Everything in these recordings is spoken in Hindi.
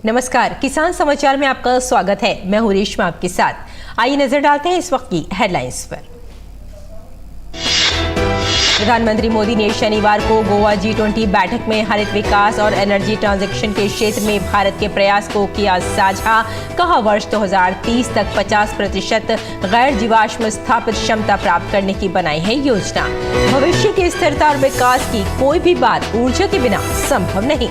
नमस्कार, किसान समाचार में आपका स्वागत है। मैं हूं रेशमा आपके साथ। आइए नजर डालते हैं इस वक्त की हेडलाइंस पर। प्रधानमंत्री मोदी ने शनिवार को गोवा G20 बैठक में हरित विकास और एनर्जी ट्रांजिशन के क्षेत्र में भारत के प्रयास को किया साझा। कहा, वर्ष 2030 तक 50% गैर जीवाश्म स्थापित क्षमता प्राप्त करने की बनाई है योजना। भविष्य की स्थिरता और विकास की कोई भी बात ऊर्जा के बिना संभव नहीं।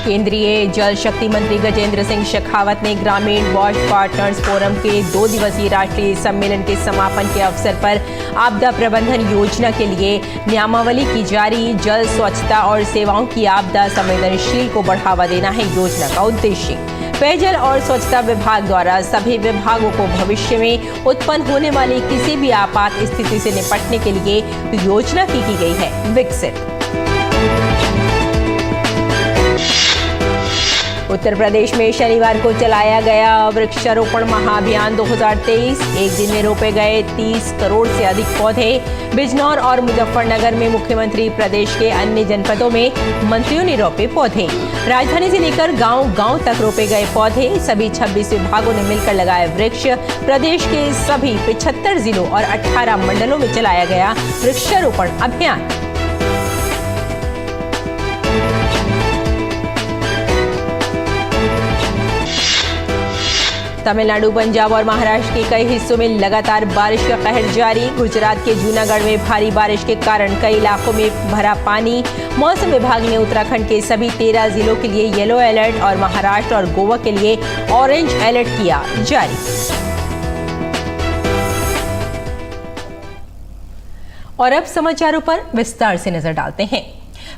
केंद्रीय जल शक्ति मंत्री गजेंद्र सिंह शेखावत ने ग्रामीण वॉश पार्टनर्स फोरम के 2 दिवसीय राष्ट्रीय सम्मेलन के समापन के अवसर पर आपदा प्रबंधन योजना के लिए नियमावली की जारी। जल स्वच्छता और सेवाओं की आपदा संवेदनशील को बढ़ावा देना है योजना का उद्देश्य। पेयजल और स्वच्छता विभाग द्वारा सभी विभागों को भविष्य में उत्पन्न होने वाली किसी भी आपात स्थिति से निपटने के लिए योजना की गई है विकसित। उत्तर प्रदेश में शनिवार को चलाया गया वृक्षारोपण महाअभियान 2023। एक दिन में रोपे गए 30 करोड़ से अधिक पौधे। बिजनौर और मुजफ्फरनगर में मुख्यमंत्री, प्रदेश के अन्य जनपदों में मंत्रियों ने रोपे पौधे। राजधानी से लेकर गांव-गांव तक रोपे गए पौधे। सभी 26 विभागों ने मिलकर लगाए वृक्ष। प्रदेश के सभी 75 जिलों और 18 मंडलों में चलाया गया वृक्षारोपण अभियान। तमिलनाडु, पंजाब और महाराष्ट्र के कई हिस्सों में लगातार बारिश का कहर जारी। गुजरात के जूनागढ़ में भारी बारिश के कारण कई इलाकों में भरा पानी। मौसम विभाग ने उत्तराखंड के सभी 13 जिलों के लिए येलो अलर्ट और महाराष्ट्र और गोवा के लिए ऑरेंज अलर्ट किया जारी। और अब समाचारों पर विस्तार से नजर डालते हैं।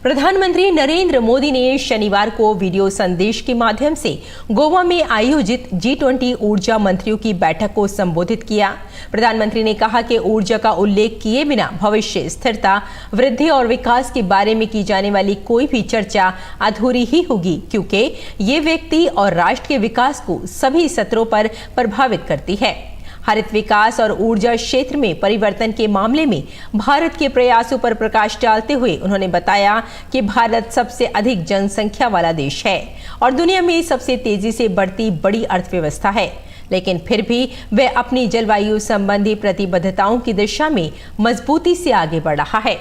प्रधानमंत्री नरेंद्र मोदी ने शनिवार को वीडियो संदेश के माध्यम से गोवा में आयोजित G20 ऊर्जा मंत्रियों की बैठक को संबोधित किया। प्रधानमंत्री ने कहा कि ऊर्जा का उल्लेख किए बिना भविष्य, स्थिरता, वृद्धि और विकास के बारे में की जाने वाली कोई भी चर्चा अधूरी ही होगी, क्योंकि ये व्यक्ति और राष्ट्र के विकास को सभी स्तरों पर प्रभावित करती है। हरित विकास और ऊर्जा क्षेत्र में परिवर्तन के मामले में भारत के प्रयासों पर प्रकाश डालते हुए उन्होंने बताया कि भारत सबसे अधिक जनसंख्या वाला देश है और दुनिया में सबसे तेजी से बढ़ती बड़ी अर्थव्यवस्था है, लेकिन फिर भी वह अपनी जलवायु संबंधी प्रतिबद्धताओं की दिशा में मजबूती से आगे बढ़ रहा है।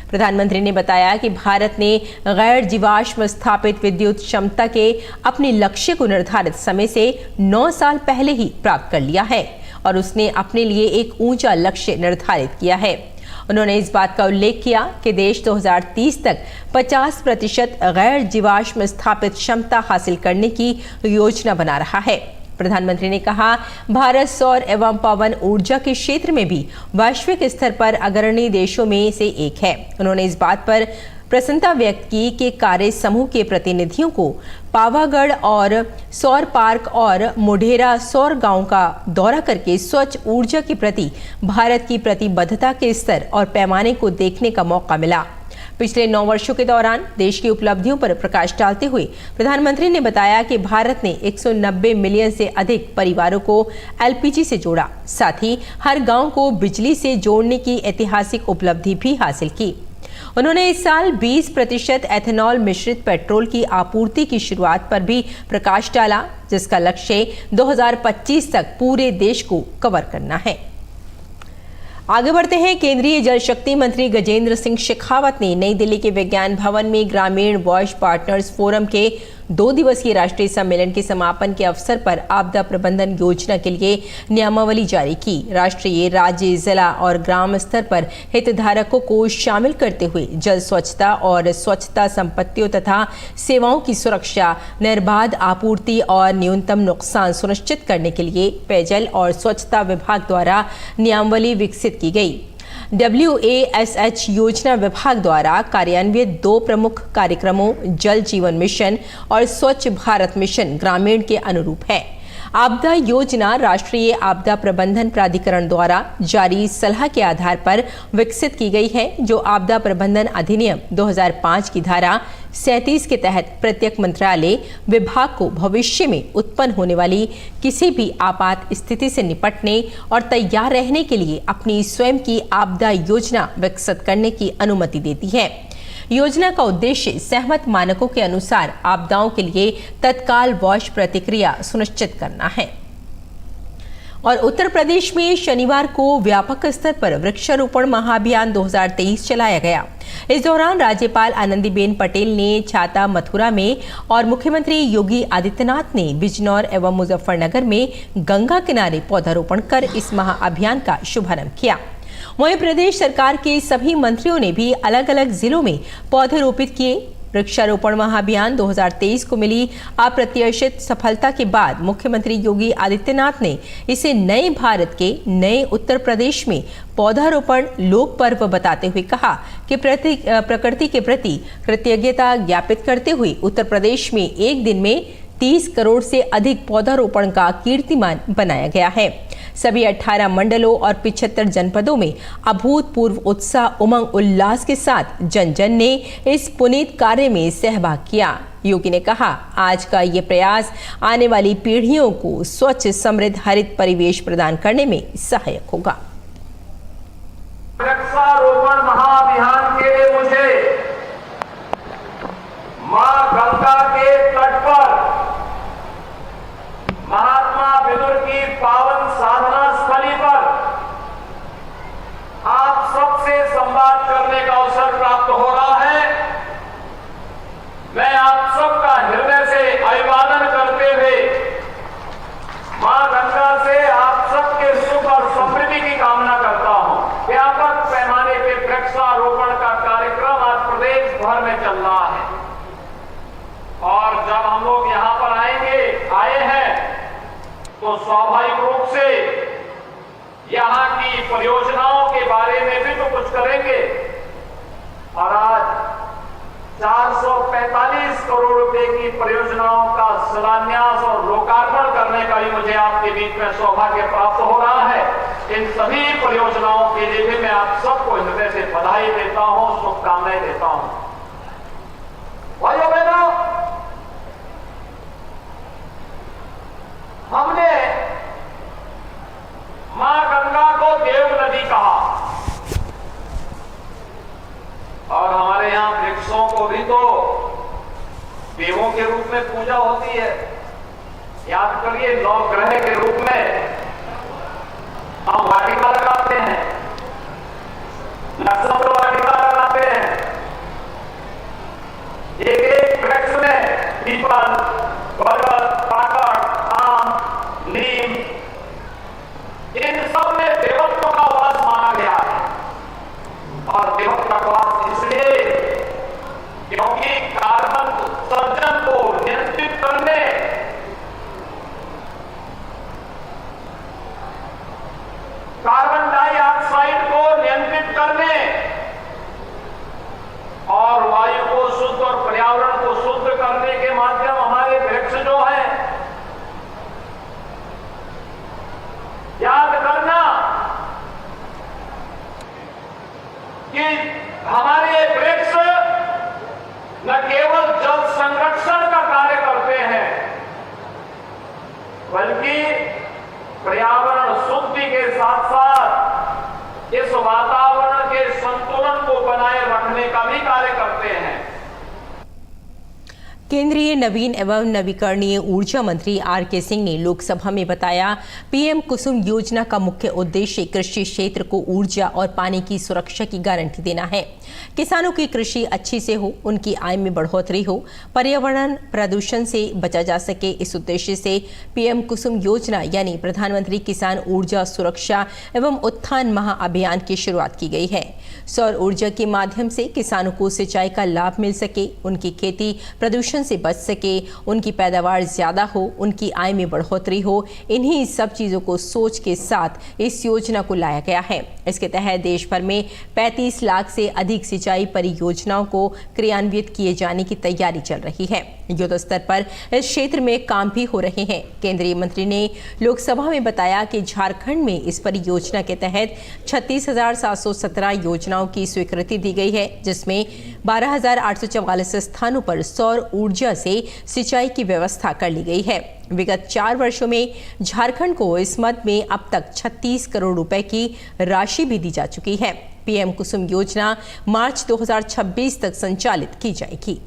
प्रधानमंत्री ने बताया कि भारत ने गैर जीवाश्म स्थापित विद्युत क्षमता के अपने लक्ष्य को निर्धारित समय से 9 साल पहले ही प्राप्त कर लिया है और उसने अपने लिए एक ऊंचा लक्ष्य निर्धारित किया है। उन्होंने इस बात का उल्लेख किया कि देश 2030 तक 50% गैर जीवाश्म स्थापित क्षमता हासिल करने की योजना बना रहा है। प्रधानमंत्री ने कहा, भारत सौर एवं पवन ऊर्जा के क्षेत्र में भी वैश्विक स्तर पर अग्रणी देशों में से एक है। उन्होंने इस बात पर प्रसन्नता व्यक्त की कि कार्य समूह के प्रतिनिधियों को पावागढ़ और सौर पार्क और मोढेरा सौर गांव का दौरा करके स्वच्छ ऊर्जा के प्रति भारत की प्रतिबद्धता के स्तर और पैमाने को देखने का मौका मिला। पिछले 9 वर्षों के दौरान देश की उपलब्धियों पर प्रकाश डालते हुए प्रधानमंत्री ने बताया कि भारत ने 190 मिलियन से अधिक परिवारों को LPG से जोड़ा, साथ ही हर गांव को बिजली से जोड़ने की ऐतिहासिक उपलब्धि भी हासिल की। उन्होंने इस साल 20% एथेनॉल मिश्रित पेट्रोल की आपूर्ति की शुरुआत पर भी प्रकाश डाला, जिसका लक्ष्य 2025 तक पूरे देश को कवर करना है। आगे बढ़ते हैं। केंद्रीय जल शक्ति मंत्री गजेंद्र सिंह शेखावत ने नई दिल्ली के विज्ञान भवन में ग्रामीण वॉश पार्टनर्स फोरम के 2 दिवसीय राष्ट्रीय सम्मेलन के समापन के अवसर पर आपदा प्रबंधन योजना के लिए नियमावली जारी की। राष्ट्रीय, राज्य, जिला और ग्राम स्तर पर हितधारकों को शामिल करते हुए जल स्वच्छता और स्वच्छता संपत्तियों तथा सेवाओं की सुरक्षा, निर्बाध आपूर्ति और न्यूनतम नुकसान सुनिश्चित करने के लिए पेयजल और स्वच्छता विभाग द्वारा नियमावली विकसित की गई। WASH योजना विभाग द्वारा कार्यान्वित 2 प्रमुख कार्यक्रमों जल जीवन मिशन और स्वच्छ भारत मिशन ग्रामीण के अनुरूप है। आपदा योजना राष्ट्रीय आपदा प्रबंधन प्राधिकरण द्वारा जारी सलाह के आधार पर विकसित की गई है, जो आपदा प्रबंधन अधिनियम 2005 की धारा 37 के तहत प्रत्येक मंत्रालय विभाग को भविष्य में उत्पन्न होने वाली किसी भी आपात स्थिति से निपटने और तैयार रहने के लिए अपनी स्वयं की आपदा योजना विकसित करने की अनुमति देती है। योजना का उद्देश्य सहमत मानकों के अनुसार आपदाओं के लिए तत्काल वॉश प्रतिक्रिया सुनिश्चित करना है। और उत्तर प्रदेश में शनिवार को व्यापक स्तर पर वृक्षारोपण महाअभियान 2023 चलाया गया। इस दौरान राज्यपाल आनंदीबेन पटेल ने छाता मथुरा में और मुख्यमंत्री योगी आदित्यनाथ ने बिजनौर एवं मुजफ्फरनगर में गंगा किनारे पौधारोपण कर इस महाअभियान का शुभारंभ किया। वहीं प्रदेश सरकार के सभी मंत्रियों ने भी अलग अलग जिलों में पौधे रोपित किए। वृक्षारोपण महाअभियान 2023 को मिली अप्रत्याशित सफलता के बाद मुख्यमंत्री योगी आदित्यनाथ ने इसे नए भारत के नए उत्तर प्रदेश में पौधारोपण लोक पर्व बताते हुए कहा कि प्रकृति के प्रति कृतज्ञता ज्ञापित करते हुए उत्तर प्रदेश में एक दिन में 30 करोड़ से अधिक पौधारोपण का कीर्तिमान बनाया गया है। सभी 18 मंडलों और 75 जनपदों में अभूतपूर्व उत्साह, उमंग, उल्लास के साथ जन जन ने इस पुनीत कार्य में सहभाग किया। योगी ने कहा, आज का ये प्रयास आने वाली पीढ़ियों को स्वच्छ, समृद्ध, हरित परिवेश प्रदान करने में सहायक होगा। वृक्षारोपण महाअभियान के लिए मुझे मां गंगा के तट पर महात्मा विदुर की पावन साधना स्थली पर आप सबसे संवाद करने का अवसर प्राप्त हो रहा है। मैं आप सबका हृदय से अभिवादन करते हुए मां गंगा से आप सबके सुख और समृद्धि की कामना करता हूं। व्यापक पैमाने पे वृक्षारोपण का कार्यक्रम आज प्रदेश भर में चल रहा है और जब हम लोग यहां पर आए हैं तो स्वाभाविक रूप से यहां की परियोजनाओं के बारे में भी तो कुछ करेंगे। और आज 445 करोड़ रुपए की परियोजनाओं का शिलान्यास और लोकार्पण करने का भी मुझे आपके बीच में सौभाग्य प्राप्त हो रहा है। इन सभी परियोजनाओं के लिए भी मैं आप सबको हृदय से बधाई देता हूं, शुभकामनाएं देता हूं। भाइयों बहनों, हमने मां गंगा को देव नदी कहा और हमारे यहां वृक्षों को भी तो देवों के रूप में पूजा होती है। याद करिए, नवग्रह के रूप में हम वाटिका लगाते हैं, नक्षत्र वाटिका लगाते हैं। एक वृक्ष में पीपल, बरगद, काकड़, आम, नीम, इन सब में देवत्व का वास माना गया है। और देवत्व का वास इसलिए क्योंकि कार्बन उत्सर्जन को नियंत्रित करने, कार्बन डाइऑक्साइड को नियंत्रित करने और वायु को शुद्ध और पर्यावरण को शुद्ध करने के माध्यम हमारे वृक्ष जो है। याद करना कि हमारे वृक्ष न केवल जल संरक्षण का कार्य करते हैं, बल्कि पर्यावरण शुद्धि के साथ साथ इस वातावरण के संतुलन को बनाए रखने का भी कार्य करते हैं। केंद्रीय नवीन एवं नवीकरणीय ऊर्जा मंत्री आर.के. सिंह ने लोकसभा में बताया, पीएम कुसुम योजना का मुख्य उद्देश्य कृषि क्षेत्र को ऊर्जा और पानी की सुरक्षा की गारंटी देना है। किसानों की कृषि अच्छी से हो, उनकी आय में बढ़ोतरी हो, पर्यावरण प्रदूषण से बचा जा सके। इस उद्देश्य से पीएम कुसुम योजना यानी प्रधानमंत्री किसान ऊर्जा सुरक्षा एवं उत्थान महाअभियान की शुरुआत की गई है। सौर ऊर्जा के माध्यम से किसानों को सिंचाई का लाभ मिल सके, उनकी खेती प्रदूषण से बच सके, उनकी पैदावार ज़्यादा हो, उनकी आय में बढ़ोतरी हो, इन्हीं सब चीज़ों को सोच के साथ इस योजना को लाया गया है। इसके तहत देश भर में 35 लाख से अधिक सिंचाई परियोजनाओं को क्रियान्वित किए जाने की तैयारी चल रही है। युद्ध स्तर पर इस क्षेत्र में काम भी हो रहे हैं। केंद्रीय मंत्री ने लोकसभा में बताया कि झारखंड में इस परियोजना के तहत 36,717 योजनाओं की स्वीकृति दी गई है, जिसमें 12,844 स्थानों पर सौर ऊर्जा से सिंचाई की व्यवस्था कर ली गई है। विगत 4 वर्षों में झारखंड को इस मद में अब तक 36 करोड़ रुपए की राशि भी दी जा चुकी है। पीएम कुसुम योजना मार्च 2026 तक संचालित की जाएगी।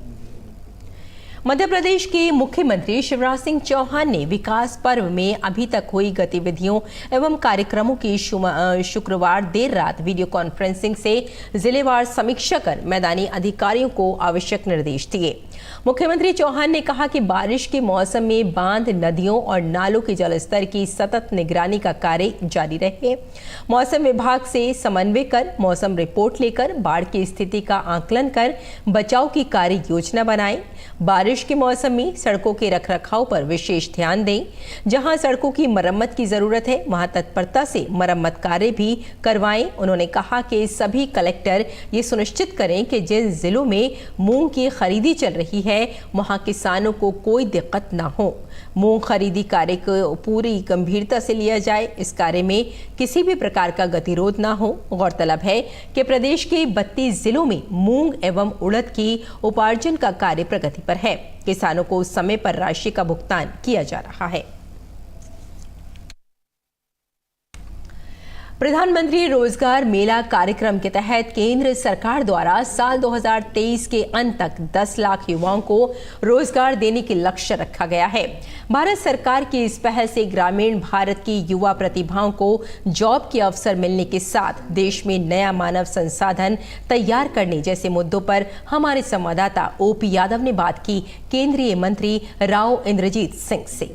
मध्य प्रदेश के मुख्यमंत्री शिवराज सिंह चौहान ने विकास पर्व में अभी तक हुई गतिविधियों एवं कार्यक्रमों की शुक्रवार देर रात वीडियो कॉन्फ्रेंसिंग से जिलेवार समीक्षा कर मैदानी अधिकारियों को आवश्यक निर्देश दिए। मुख्यमंत्री चौहान ने कहा कि बारिश के मौसम में बांध, नदियों और नालों के जलस्तर की सतत निगरानी का कार्य जारी रहे। मौसम विभाग से समन्वय कर मौसम रिपोर्ट लेकर बाढ़ की स्थिति का आकलन कर बचाव की कार्य योजना बनाएं। बारिश के मौसम में सड़कों के रखरखाव पर विशेष ध्यान दें। जहां सड़कों की मरम्मत की जरूरत है, वहां तत्परता से मरम्मत कार्य भी करवाएं। उन्होंने कहा कि सभी कलेक्टर ये सुनिश्चित करें कि जिन जिलों में मूंग की खरीदी चल रही है, वहां किसानों को कोई दिक्कत ना हो। मूंग खरीदी कार्य को पूरी गंभीरता से लिया जाए। इस कार्य में किसी भी प्रकार का गतिरोध ना हो। गौरतलब है कि प्रदेश के 32 जिलों में मूंग एवं उड़द की उपार्जन का कार्य प्रगति पर है। किसानों को समय पर राशि का भुगतान किया जा रहा है। प्रधानमंत्री रोजगार मेला कार्यक्रम के तहत केंद्र सरकार द्वारा साल 2023 के अंत तक 10 लाख युवाओं को रोजगार देने के लक्ष्य रखा गया है। भारत सरकार की इस पहल से ग्रामीण भारत की युवा प्रतिभाओं को जॉब के अवसर मिलने के साथ देश में नया मानव संसाधन तैयार करने जैसे मुद्दों पर हमारे संवाददाता ओपी यादव ने बात की केंद्रीय मंत्री राव इंद्रजीत सिंह से।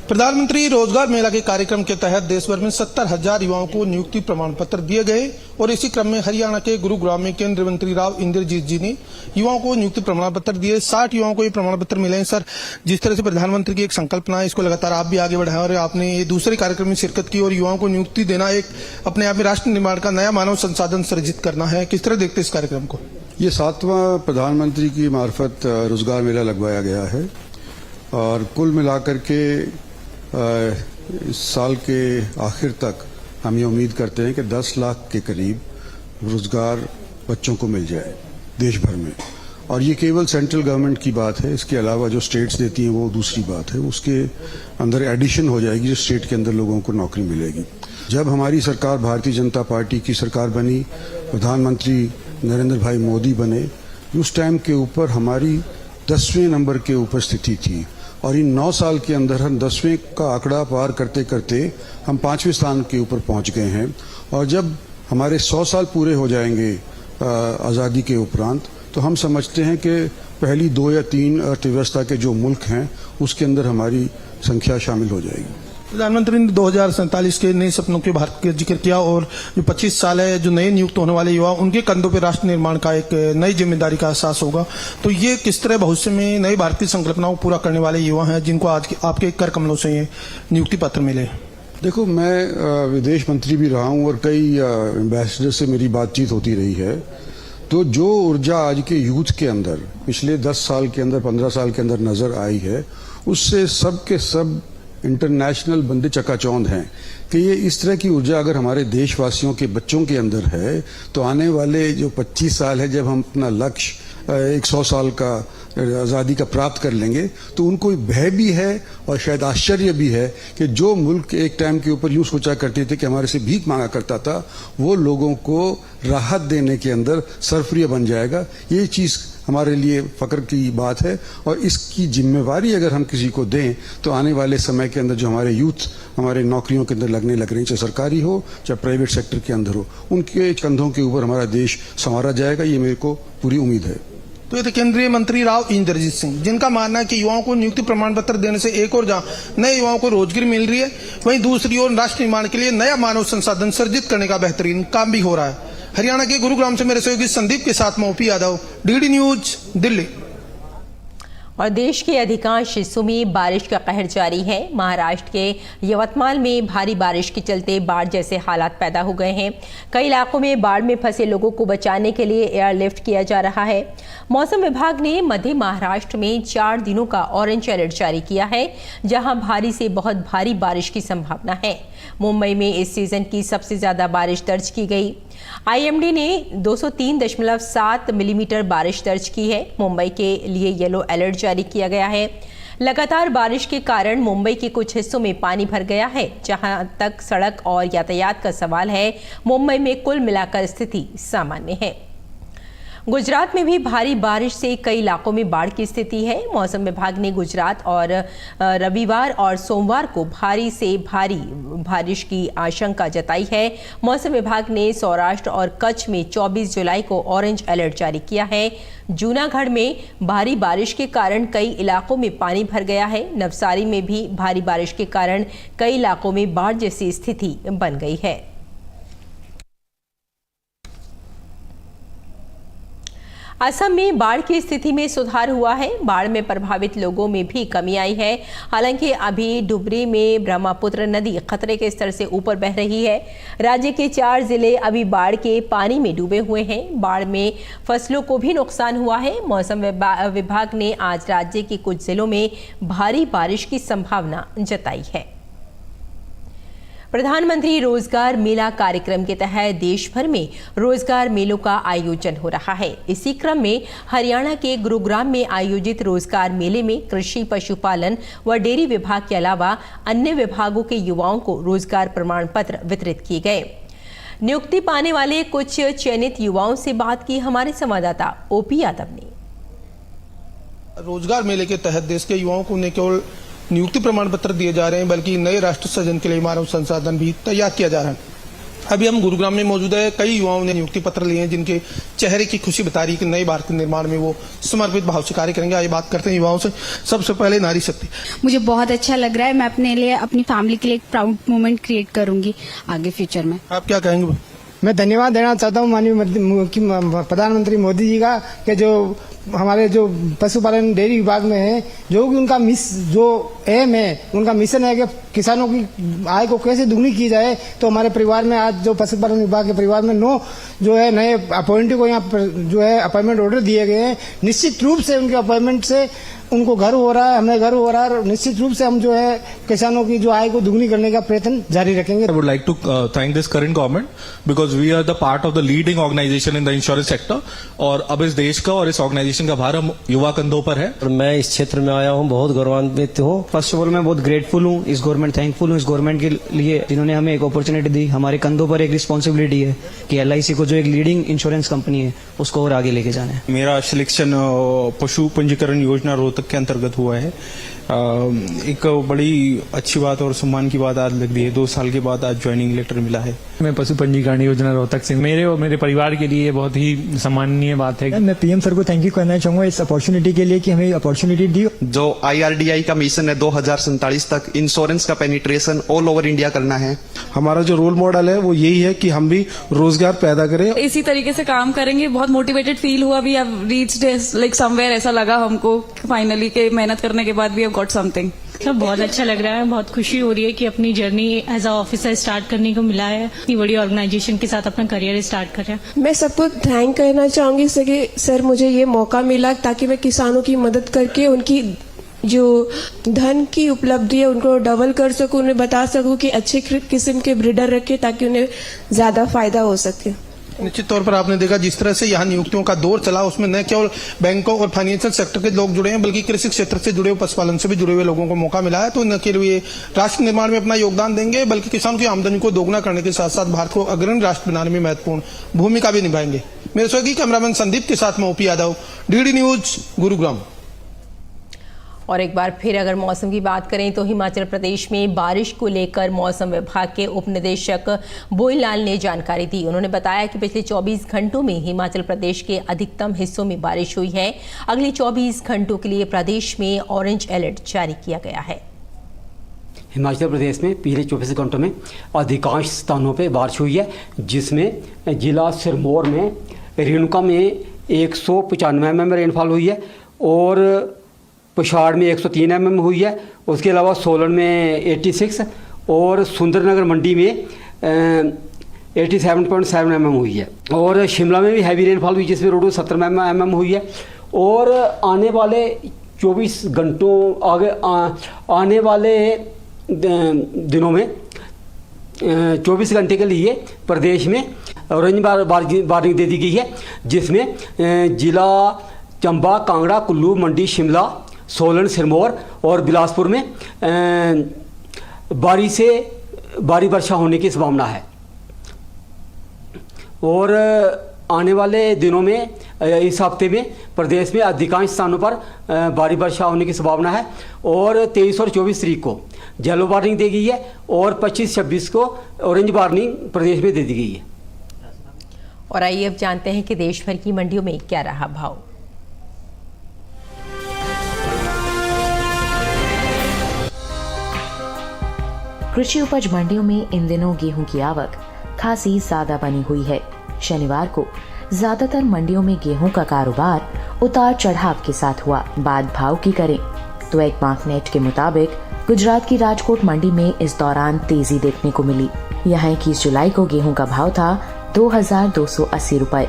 प्रधानमंत्री रोजगार मेला के कार्यक्रम के तहत देश भर में 70,000 युवाओं को नियुक्ति प्रमाण पत्र दिए गए और इसी क्रम में हरियाणा के गुरुग्राम में केंद्रीय मंत्री राव इंद्रजीत जी ने युवाओं को नियुक्ति प्रमाण पत्र दिए। 60 युवाओं को ये प्रमाण पत्र मिले हैं। सर, जिस तरह से प्रधानमंत्री की एक संकल्पना है, इसको लगातार आप भी आगे बढ़ाएं और आपने ये दूसरे कार्यक्रम में शिरकत की और युवाओं को नियुक्ति देना एक अपने आप में राष्ट्र निर्माण का नया मानव संसाधन सृजित करना है। किस तरह देखते इस कार्यक्रम को? ये 7वां प्रधानमंत्री की मार्फत रोजगार मेला लगवाया गया है और कुल मिलाकर के इस साल के आखिर तक हम ये उम्मीद करते हैं कि 10 लाख के करीब रोजगार बच्चों को मिल जाए देश भर में। और ये केवल सेंट्रल गवर्नमेंट की बात है, इसके अलावा जो स्टेट्स देती हैं वो दूसरी बात है। उसके अंदर एडिशन हो जाएगी, जो स्टेट के अंदर लोगों को नौकरी मिलेगी। जब हमारी सरकार भारतीय जनता पार्टी की सरकार बनी, प्रधानमंत्री नरेंद्र भाई मोदी बने, उस टाइम के ऊपर हमारी 10वें नंबर के ऊपर स्थिति थी और इन 9 साल के अंदर हम 10वें का आंकड़ा पार करते करते हम 5वें स्थान के ऊपर पहुंच गए हैं। और जब हमारे 100 साल पूरे हो जाएंगे आज़ादी के उपरांत, तो हम समझते हैं कि पहली 2 या 3 अर्थव्यवस्था के जो मुल्क हैं उसके अंदर हमारी संख्या शामिल हो जाएगी। प्रधानमंत्री ने 2047 के नए सपनों के भारत का जिक्र किया और जो 25 साल है, जो नए नियुक्त होने वाले युवा, उनके कंधों पर राष्ट्र निर्माण का एक नई जिम्मेदारी का एहसास होगा। तो ये किस तरह भविष्य में नई भारत की संकल्पनाओं को पूरा करने वाले युवा हैं जिनको आज आपके कर कमलों से ये नियुक्ति पत्र मिले? देखो, मैं विदेश मंत्री भी रहा हूँ और कई एम्बेसडर से मेरी बातचीत होती रही है। तो जो ऊर्जा आज के यूथ के अंदर पिछले 10 साल के अंदर, 15 साल के अंदर नजर आई है, उससे सब के सब इंटरनेशनल बंदे चकाचौंध हैं कि ये इस तरह की ऊर्जा अगर हमारे देशवासियों के बच्चों के अंदर है तो आने वाले जो 25 साल है, जब हम अपना लक्ष्य 100 साल का आज़ादी का प्राप्त कर लेंगे, तो उनको भय भी है और शायद आश्चर्य भी है कि जो मुल्क एक टाइम के ऊपर यूँ सोचा करते थे कि हमारे से भीख मांगा करता था, वो लोगों को राहत देने के अंदर सरफरिया बन जाएगा। ये चीज़ हमारे लिए फख्र की बात है और इसकी जिम्मेवारी अगर हम किसी को दें तो आने वाले समय के अंदर जो हमारे यूथ हमारे नौकरियों के अंदर लगने लग रही हैं, चाहे सरकारी हो चाहे प्राइवेट सेक्टर के अंदर हो, उनके कंधों के ऊपर हमारा देश संवारा जाएगा। ये मेरे को पूरी उम्मीद है। तो ये थे केंद्रीय मंत्री राव इंद्रजीत सिंह, जिनका मानना है कि युवाओं को नियुक्ति प्रमाण पत्र देने से एक और जहां नए युवाओं को रोजगार मिल रही है, वहीं दूसरी ओर राष्ट्र निर्माण के लिए नया मानव संसाधन सृजित करने का बेहतरीन काम भी हो रहा है। हरियाणा के गुरुग्राम से मेरे सहयोगी संदीप के साथ में OP Yadav, DD news, Delhi. और देश के अधिकांश हिस्सों में बारिश का कहर जारी है। महाराष्ट्र के यवतमाल में भारी बारिश के चलते बाढ़ जैसे हालात पैदा हो गए हैं। कई इलाकों में बाढ़ में फंसे लोगों को बचाने के लिए एयरलिफ्ट किया जा रहा है। मौसम विभाग ने मध्य महाराष्ट्र में 4 दिनों का ऑरेंज अलर्ट जारी किया है, जहां भारी से बहुत भारी बारिश की संभावना है। मुंबई में इस सीजन की सबसे ज्यादा बारिश दर्ज की गई। आईएमडी ने 203.7 मिलीमीटर बारिश दर्ज की है। मुंबई के लिए येलो अलर्ट जारी किया गया है। लगातार बारिश के कारण मुंबई के कुछ हिस्सों में पानी भर गया है। जहां तक सड़क और यातायात का सवाल है, मुंबई में कुल मिलाकर स्थिति सामान्य है। गुजरात में भी भारी बारिश से कई इलाकों में बाढ़ की स्थिति है। मौसम विभाग ने गुजरात और रविवार और सोमवार को भारी से भारी बारिश की आशंका जताई है। मौसम विभाग ने सौराष्ट्र और कच्छ में 24 जुलाई को ऑरेंज अलर्ट जारी किया है। जूनागढ़ में भारी बारिश के कारण कई इलाकों में पानी भर गया है। नवसारी में भी भारी बारिश के कारण कई इलाकों में बाढ़ जैसी स्थिति बन गई है। असम में बाढ़ की स्थिति में सुधार हुआ है। बाढ़ में प्रभावित लोगों में भी कमी आई है। हालांकि अभी डुबरी में ब्रह्मपुत्र नदी खतरे के स्तर से ऊपर बह रही है। राज्य के 4 जिले अभी बाढ़ के पानी में डूबे हुए हैं। बाढ़ में फसलों को भी नुकसान हुआ है। मौसम विभाग ने आज राज्य के कुछ जिलों में भारी बारिश की संभावना जताई है। प्रधानमंत्री रोजगार मेला कार्यक्रम के तहत देश भर में रोजगार मेलों का आयोजन हो रहा है। इसी क्रम में हरियाणा के गुरुग्राम में आयोजित रोजगार मेले में कृषि, पशुपालन व डेयरी विभाग के अलावा अन्य विभागों के युवाओं को रोजगार प्रमाण पत्र वितरित किए गए। नियुक्ति पाने वाले कुछ चयनित युवाओं से बात की हमारे संवाददाता ओपी यादव ने। रोजगार मेले के तहत देश के युवाओं को न केवल नियुक्ति प्रमाण पत्र दिए जा रहे हैं, बल्कि नए राष्ट्र सृजन के लिए मानव संसाधन भी तैयार किया जा रहा है। अभी हम गुरुग्राम में मौजूद है। कई युवाओं ने नियुक्ति पत्र लिए हैं, जिनके चेहरे की खुशी बता रही है कि नए भारत के निर्माण में वो समर्पित भाव से कार्य करेंगे। आइए बात करते हैं युवाओं से। सबसे पहले नारी शक्ति। मुझे बहुत अच्छा लग रहा है। मैं अपने लिए, अपनी फैमिली के लिए एक प्राउड मोमेंट क्रिएट करूंगी आगे फ्यूचर में। आप क्या कहेंगे? मैं धन्यवाद देना चाहता हूँ माननीय प्रधानमंत्री मोदी जी का, कि जो हमारे जो पशुपालन डेयरी विभाग में है, जो कि उनका जो एम है, उनका मिशन है कि किसानों की आय को कैसे दुगनी की जाए। तो हमारे परिवार में आज जो पशुपालन विभाग के परिवार में 9 जो है नए अपॉइंटी को यहाँ पर जो है अपॉइंटमेंट ऑर्डर दिए गए हैं। निश्चित रूप से उनके अपॉइंटमेंट से उनको घर हो रहा है, हमें घर हो रहा है। निश्चित रूप से हम जो है किसानों की जो आय को दुगनी करने का प्रयत्न जारी रखेंगे। I would like to thank this current government because we are the part of the leading organization in the insurance sector और अब इस देश का और इस ऑर्गेनाइजेशन का भार हम युवा कंधों पर है। और मैं इस क्षेत्र में आया हूँ, बहुत गौरवान्वित हूँ। फर्स्ट ऑफ ऑल मैं बहुत ग्रेटफुल हूँ इस गवर्नमेंट, थैंकफुल हूँ इस गवर्नमेंट के लिए, जिन्होंने हमें एक अपॉर्चुनिटी दी। हमारे कंधों पर एक रिस्पॉन्सिबिलिटी है कि LIC को जो एक लीडिंग इंश्योरेंस कंपनी है उसको और आगे लेके जाना है। मेरा सिलेक्शन पशु पंजीकरण योजना रोहतक के अंतर्गत हुआ है। एक बड़ी अच्छी बात और सम्मान की बात आज लग रही है। 2 साल के बाद आज ज्वाइनिंग लेटर मिला है। मैं पशु पंजीकरण योजना रोहतक से, मेरे और मेरे परिवार के लिए बहुत ही सम्माननीय बात है। मैं PM सर को थैंक यू करना चाहूंगा इस अपॉर्चुनिटी के लिए कि हमें अपॉर्चुनिटी दी। जो IRDAI का मिशन है 2047 तक इंश्योरेंस का पेनिट्रेशन ऑल ओवर इंडिया करना है। हमारा जो रोल मॉडल है वो यही है कि हम भी रोजगार पैदा करें। इसी तरीके से काम करेंगे। बहुत मोटिवेटेड फील हुआ। We have reached like somewhere, ऐसा लगा हमको फाइनली के मेहनत करने के बाद वी हैव गॉट समथिंग। सब बहुत अच्छा लग रहा है। बहुत खुशी हो रही है कि अपनी journey as a officer start करने को मिला है। इतनी बड़ी ऑर्गेनाइजेशन के साथ अपना करियर स्टार्ट कर रहे हैं। मैं सबको थैंक करना चाहूंगी सर, मुझे ये मौका मिला ताकि मैं किसानों की मदद करके उनकी जो धन की उपलब्धि है उनको डबल कर सकूं, उन्हें बता सकूं कि अच्छे किस्म के ब्रीडर रखे ताकि उन्हें ज्यादा फायदा हो सके। निश्चित तौर पर आपने देखा जिस तरह से यहाँ नियुक्तियों का दौर चला, उसमें न केवल बैंकों और फाइनेंशियल सेक्टर के लोग जुड़े हैं, बल्कि कृषि क्षेत्र से जुड़े हुए, पशुपालन से भी जुड़े हुए लोगों को मौका मिला है। तो न केवल ये राष्ट्र निर्माण में अपना योगदान देंगे, बल्कि किसानों की आमदनी को दोगुना करने के साथ साथ भारत को अग्रणी राष्ट्र बनाने में महत्वपूर्ण भूमिका भी निभाएंगे। मेरे सहयोगी कैमरामैन संदीप के साथ में OP Yadav, DD news, Gurugram. और एक बार फिर अगर मौसम की बात करें तो हिमाचल प्रदेश में बारिश को लेकर मौसम विभाग के उप निदेशक बोईलाल ने जानकारी दी। उन्होंने बताया कि पिछले 24 घंटों में हिमाचल प्रदेश के अधिकतम हिस्सों में बारिश हुई है। अगले 24 घंटों के लिए प्रदेश में ऑरेंज अलर्ट जारी किया गया है। हिमाचल प्रदेश में पिछले 24 घंटों में अधिकांश स्थानों पे बारिश हुई है, जिसमें जिला सिरमौर में रेणुका में 195 mm रेनफॉल हुई है और पछाड़ में 103 mm हुई है। उसके अलावा सोलन में 86 और सुंदरनगर मंडी में 87.7 mm हुई है और शिमला में भी हैवी रेनफॉल हुई, जिसमें रोडो 70 mm हुई है। और आने वाले 24 घंटों आने वाले दिनों में 24 घंटे के लिए प्रदेश में ऑरेंज वार्निंग दे दी गई है, जिसमें जिला चंबा, कांगड़ा, कुल्लू, मंडी, शिमला, सोलन, सिरमौर और बिलासपुर में भारी वर्षा होने की संभावना है। और आने वाले दिनों में इस हफ्ते में प्रदेश में अधिकांश स्थानों पर भारी वर्षा होने की संभावना है और 23 और 24 तारीख को येलो वार्निंग दी गई है और 25-26 को ऑरेंज वार्निंग प्रदेश में दे दी गई है। और आइए अब जानते हैं कि देश भर की मंडियों में क्या रहा भाव। कृषि उपज मंडियों में इन दिनों गेहूं की आवक खासी ज्यादा बनी हुई है। शनिवार को ज्यादातर मंडियों में गेहूं का कारोबार उतार चढ़ाव के साथ हुआ। बात भाव की करें तो एक मार्कनेट के मुताबिक गुजरात की राजकोट मंडी में इस दौरान तेजी देखने को मिली। यहाँ 21 जुलाई को गेहूं का भाव था 2,280 रुपए,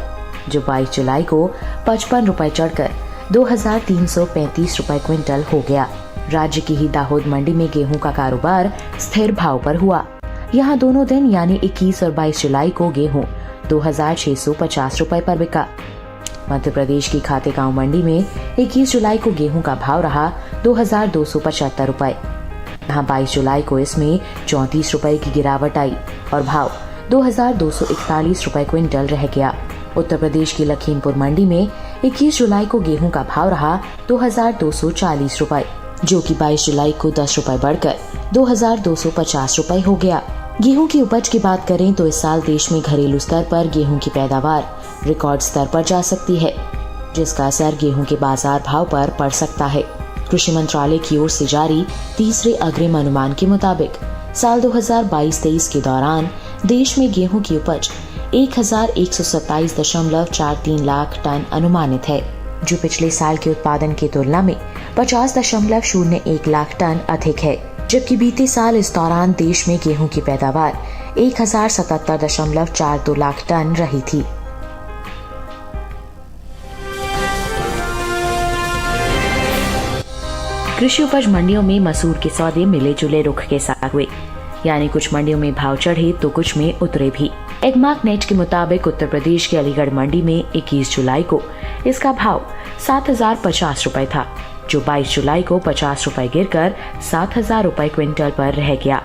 जो 22 जुलाई को 55 रुपए चढ़कर 2,335 रुपए क्विंटल हो गया। राज्य की ही दाहोद मंडी में गेहूं का कारोबार स्थिर भाव पर हुआ। यहाँ दोनों दिन यानी 21 और 22 जुलाई को गेहूं 2,650 रुपए पर बिका। मध्य प्रदेश की खातेगांव मंडी में 21 जुलाई को गेहूं का भाव रहा 2,275 रुपए। यहाँ 22 जुलाई को इसमें 34 रुपए की गिरावट आई और भाव 2,241 रुपए क्विंटल रह गया। उत्तर प्रदेश की लखीमपुर मंडी में 21 जुलाई को गेहूं का भाव रहा 2,240 रुपए, जो कि 22 जुलाई को 10 रुपए बढ़कर 2,250 रुपए हो गया। गेहूं की उपज की बात करें तो इस साल देश में घरेलू स्तर पर गेहूं की पैदावार रिकॉर्ड स्तर पर जा सकती है, जिसका असर गेहूं के बाजार भाव पर पड़ सकता है। कृषि मंत्रालय की ओर से जारी तीसरे अग्रिम अनुमान के मुताबिक साल 2022-23 के दौरान देश में गेहूं की उपज 1,127.43 लाख टन अनुमानित है, जो पिछले साल के उत्पादन की तुलना में 50.01 लाख टन अधिक है। जबकि बीते साल इस दौरान देश में गेहूं की पैदावार 1,077.42 लाख टन रही थी। कृषि उपज मंडियों में मसूर के सौदे मिले जुले रुख के साथ हुए, यानी कुछ मंडियों में भाव चढ़े तो कुछ में उतरे भी। एगमार्क नेट के मुताबिक उत्तर प्रदेश की अलीगढ़ मंडी में 21 जुलाई को इसका भाव 7,050 रुपए था, जो 22 जुलाई को 50 रुपए गिरकर 7,000 रुपए क्विंटल पर रह गया।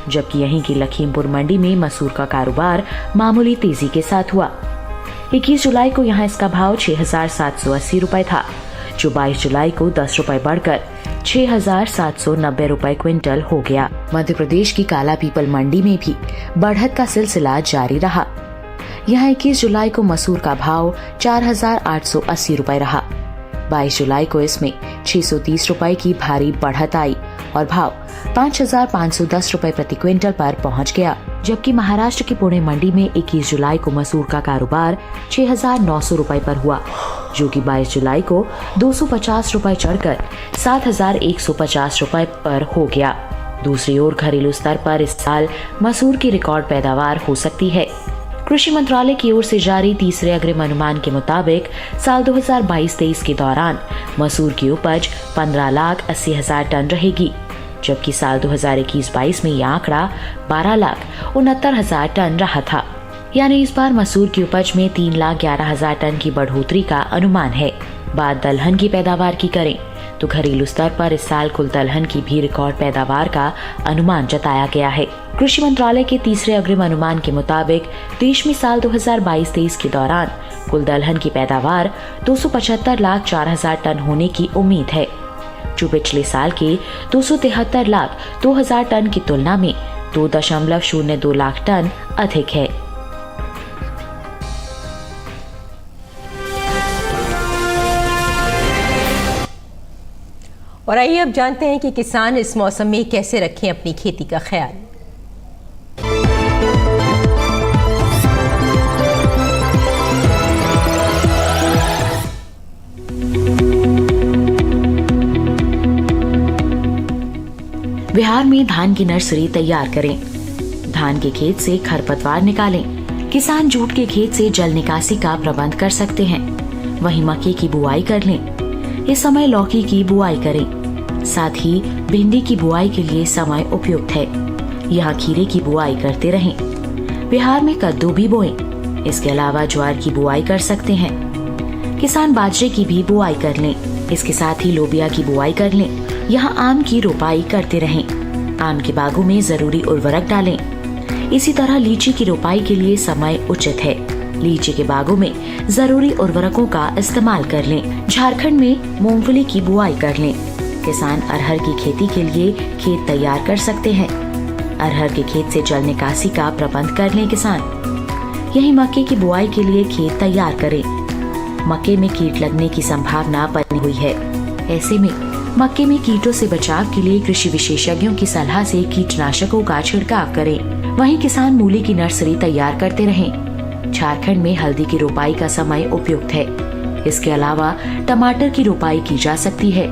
जबकि यहीं की लखीमपुर मंडी में मसूर का कारोबार मामूली तेजी के साथ हुआ। 21 जुलाई को यहाँ इसका भाव 6,780 रुपए था, जो 22 जुलाई को 10 रुपए बढ़कर 6,790 रुपए क्विंटल हो गया। मध्य प्रदेश की काला पीपल मंडी में भी बढ़त का सिलसिला जारी रहा। यहाँ 21 जुलाई को मसूर का भाव 4,880 रुपए रहा। 22 जुलाई को इसमें 630 रुपए की भारी बढ़त आई और भाव 5,510 रुपए प्रति क्विंटल पर पहुंच गया। जबकि महाराष्ट्र की पुणे मंडी में 21 जुलाई को मसूर का कारोबार 6,900 रुपए पर हुआ, जो कि 22 जुलाई को 250 रुपए चढ़कर 7,150 रुपए पर हो गया। दूसरी ओर घरेलू स्तर पर इस साल मसूर की रिकॉर्ड पैदावार हो सकती है। कृषि मंत्रालय की ओर से जारी तीसरे अग्रिम अनुमान के मुताबिक साल 2022-23 के दौरान मसूर की उपज 15,80,000 टन रहेगी, जबकि साल 2021-22 में यह आंकड़ा 12,69,000 टन रहा था। यानी इस बार मसूर की उपज में 3,11,000 टन की बढ़ोतरी का अनुमान है। बात दलहन की पैदावार की करें तो घरेलू स्तर पर इस साल कुल दलहन की भी रिकॉर्ड पैदावार का अनुमान जताया गया है। कृषि मंत्रालय के तीसरे अग्रिम अनुमान के मुताबिक देश में साल 2022-23 के दौरान कुल दलहन की पैदावार 275,04,000 टन होने की उम्मीद है, जो पिछले साल के 273,02,000 टन की तुलना में 2.02 लाख टन अधिक है। और आइए अब जानते हैं कि किसान इस मौसम में कैसे रखें अपनी खेती का ख्याल। बिहार में धान की नर्सरी तैयार करें। धान के खेत से खरपतवार निकालें। किसान जूट के खेत से जल निकासी का प्रबंध कर सकते हैं। वहीं मक्के की बुआई कर लें। इस समय लौकी की बुआई करें। साथ ही भिंडी की बुआई के लिए समय उपयुक्त है। यहाँ खीरे की बुआई करते रहें। बिहार में कद्दू भी बोएं। इसके अलावा ज्वार की बुआई कर सकते हैं। किसान बाजरे की भी बुआई कर लें। इसके साथ ही लोबिया की बुआई कर लें। यहाँ आम की रोपाई करते रहें। आम के बागों में जरूरी उर्वरक डालें। इसी तरह लीची की रोपाई के लिए समय उचित है। लीची के बागों में जरूरी उर्वरकों का इस्तेमाल कर लें। झारखंड में मूंगफली की बुआई कर लें। किसान अरहर की खेती के लिए खेत तैयार कर सकते हैं। अरहर के खेत से जल निकासी का प्रबंध कर लें किसान। यही मक्के की बुआई के लिए खेत तैयार करें। मक्के में कीट लगने की संभावना बनी हुई है। ऐसे में मक्के में कीटों से बचाव के लिए कृषि विशेषज्ञों की सलाह से कीटनाशकों का छिड़काव करें। वहीं किसान मूली की नर्सरी तैयार करते रहें। झारखंड में हल्दी की रोपाई का समय उपयुक्त है। इसके अलावा टमाटर की रोपाई की जा सकती है।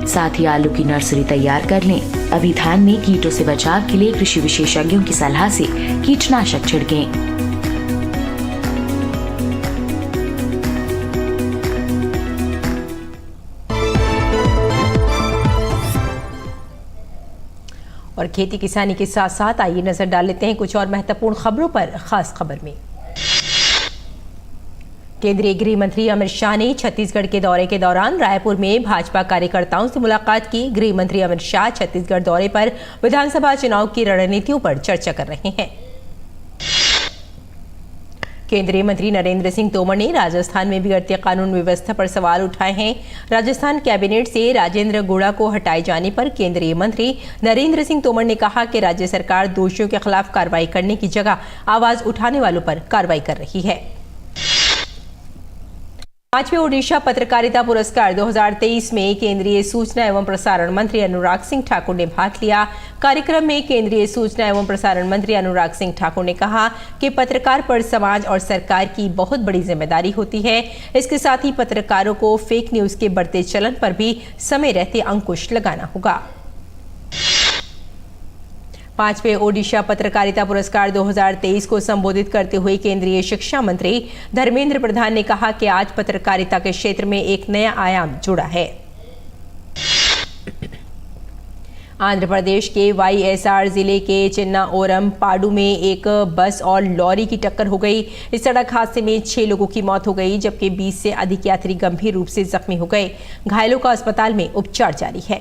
साथ ही आलू की नर्सरी तैयार कर लें। अभी धान में कीटों से बचाव के लिए कृषि विशेषज्ञों की सलाह से कीटनाशक छिड़कें। और खेती किसानी के साथ साथ आइए नजर डाल लेते हैं कुछ और महत्वपूर्ण खबरों पर। खास खबर में केंद्रीय गृह मंत्री अमित शाह ने छत्तीसगढ़ के दौरे के दौरान रायपुर में भाजपा कार्यकर्ताओं से मुलाकात की। गृह मंत्री अमित शाह छत्तीसगढ़ दौरे पर विधानसभा चुनाव की रणनीतियों पर चर्चा कर रहे हैं। केंद्रीय मंत्री नरेंद्र सिंह तोमर ने राजस्थान में बिगड़ती कानून व्यवस्था पर सवाल उठाए हैं। राजस्थान कैबिनेट से राजेंद्र गोड़ा को हटाए जाने पर केंद्रीय मंत्री नरेंद्र सिंह तोमर ने कहा कि राज्य सरकार दोषियों के खिलाफ कार्रवाई करने की जगह आवाज उठाने वालों पर कार्रवाई कर रही है। 5वें ओडिशा पत्रकारिता पुरस्कार 2023 में केंद्रीय सूचना एवं प्रसारण मंत्री अनुराग सिंह ठाकुर ने भाग लिया। कार्यक्रम में केंद्रीय सूचना एवं प्रसारण मंत्री अनुराग सिंह ठाकुर ने कहा कि पत्रकार पर समाज और सरकार की बहुत बड़ी जिम्मेदारी होती है। इसके साथ ही पत्रकारों को फेक न्यूज के बढ़ते चलन पर भी समय रहते अंकुश लगाना होगा। 5वें ओडिशा पत्रकारिता पुरस्कार 2023 को संबोधित करते हुए केंद्रीय शिक्षा मंत्री धर्मेंद्र प्रधान ने कहा कि आज पत्रकारिता के क्षेत्र में एक नया आयाम जुड़ा है। आंध्र प्रदेश के वाईएसआर जिले के चिन्नाओरम पाडू में एक बस और लॉरी की टक्कर हो गई। इस सड़क हादसे में 6 लोगों की मौत हो गई, जबकि 20 से अधिक यात्री गंभीर रूप से जख्मी हो गए। घायलों का अस्पताल में उपचार जारी है।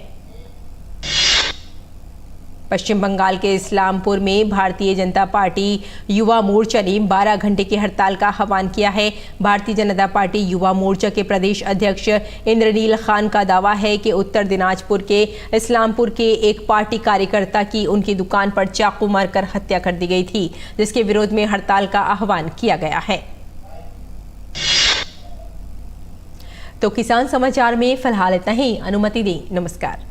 पश्चिम बंगाल के इस्लामपुर में भारतीय जनता पार्टी युवा मोर्चा ने 12 घंटे की हड़ताल का आह्वान किया है। भारतीय जनता पार्टी युवा मोर्चा के प्रदेश अध्यक्ष इंद्रनील खान का दावा है कि उत्तर दिनाजपुर के इस्लामपुर के एक पार्टी कार्यकर्ता की उनकी दुकान पर चाकू मारकर हत्या कर दी गई थी, जिसके विरोध में हड़ताल का आह्वान किया गया है। तो किसान समाचार में फिलहाल इतना ही। अनुमति दें। नमस्कार।